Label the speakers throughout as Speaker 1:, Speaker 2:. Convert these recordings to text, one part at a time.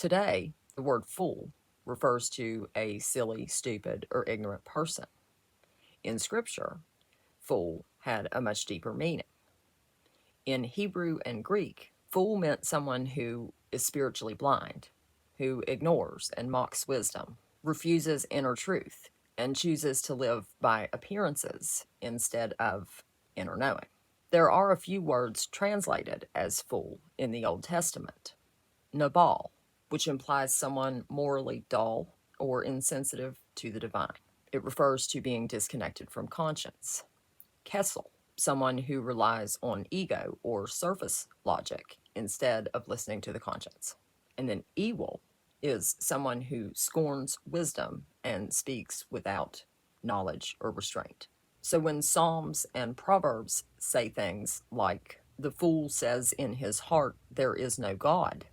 Speaker 1: Today, the word fool refers to a silly, stupid, or ignorant person. In Scripture, fool had a much deeper meaning. In Hebrew and Greek, fool meant someone who is spiritually blind, who ignores and mocks wisdom, refuses inner truth, and chooses to live by appearances instead of inner knowing. There are a few words translated as fool in the Old Testament. Nabal, which implies someone morally dull or insensitive to the divine. It refers to being disconnected from conscience. Kessel, someone who relies on ego or surface logic instead of listening to the conscience. And then Ewell is someone who scorns wisdom and speaks without knowledge or restraint. So when Psalms and Proverbs say things like, the fool says in his heart, there is no God,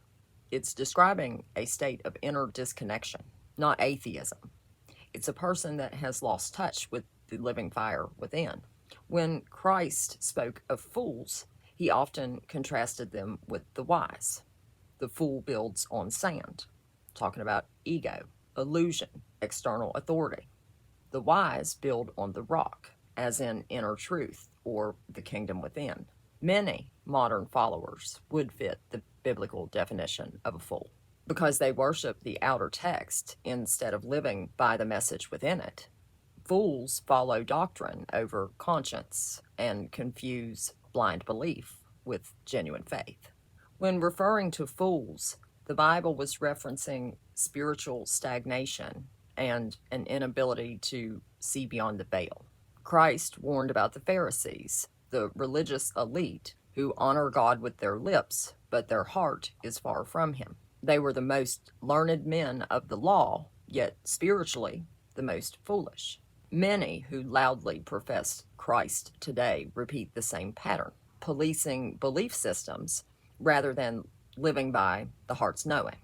Speaker 1: it's describing a state of inner disconnection, not atheism. It's a person that has lost touch with the living fire within. When Christ spoke of fools, he often contrasted them with the wise. The fool builds on sand, talking about ego, illusion, external authority. The wise build on the rock, as in inner truth or the kingdom within. Many modern followers would fit the biblical definition of a fool because they worship the outer text instead of living by the message within it. Fools follow doctrine over conscience and confuse blind belief with genuine faith. When referring to fools, the Bible was referencing spiritual stagnation and an inability to see beyond the veil. Christ warned about the Pharisees, the religious elite who honor God with their lips, but their heart is far from him. They were the most learned men of the law, yet spiritually the most foolish. Many who loudly profess Christ today repeat the same pattern, policing belief systems rather than living by the heart's knowing.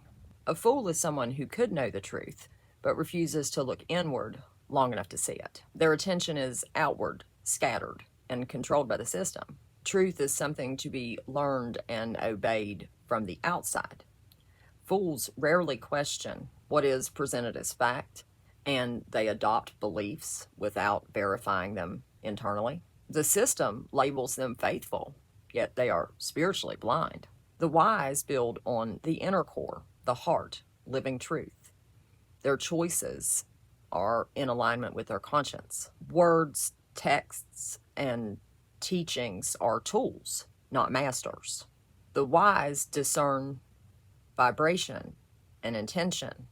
Speaker 1: A fool is someone who could know the truth, but refuses to look inward long enough to see it. Their attention is outward, scattered, and controlled by the system. Truth is something to be learned and obeyed from the outside. Fools rarely question what is presented as fact, and they adopt beliefs without verifying them internally. The system labels them faithful, yet they are spiritually blind. The wise build on the inner core, the heart, living truth. Their choices are in alignment with their conscience. Words, texts, and teachings are tools, not masters. The wise discern vibration and intention,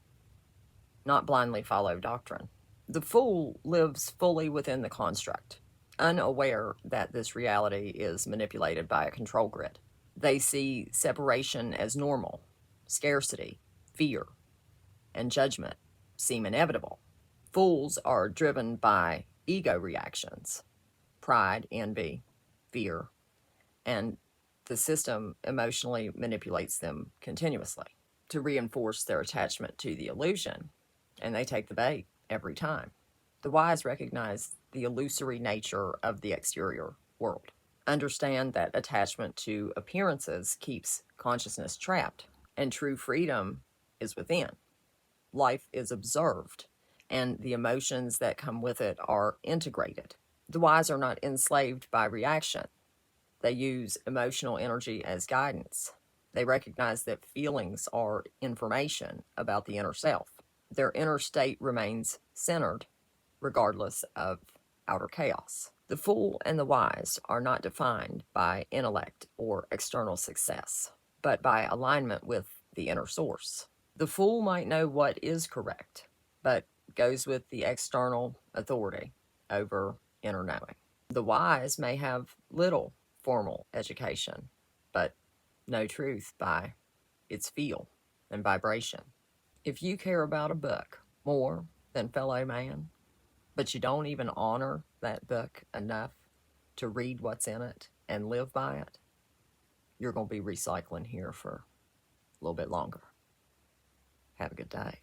Speaker 1: not blindly follow doctrine. The fool lives fully within the construct, unaware that this reality is manipulated by a control grid. They see separation as normal, scarcity, fear, and judgment seem inevitable. Fools are driven by ego reactions, pride, envy, fear, and the system emotionally manipulates them continuously to reinforce their attachment to the illusion, and they take the bait every time. The wise recognize the illusory nature of the exterior world, understand that attachment to appearances keeps consciousness trapped, and true freedom is within. Life is observed, and the emotions that come with it are integrated. The wise are not enslaved by reaction. They use emotional energy as guidance. They recognize that feelings are information about the inner self. Their inner state remains centered, regardless of outer chaos. The fool and the wise are not defined by intellect or external success, but by alignment with the inner source. The fool might know what is correct, but goes with the external authority over inner knowing. The wise may have little formal education, but know truth by its feel and vibration. If you care about a book more than fellow man, but you don't even honor that book enough to read what's in it and live by it, you're going to be recycling here for a little bit longer. Have a good day.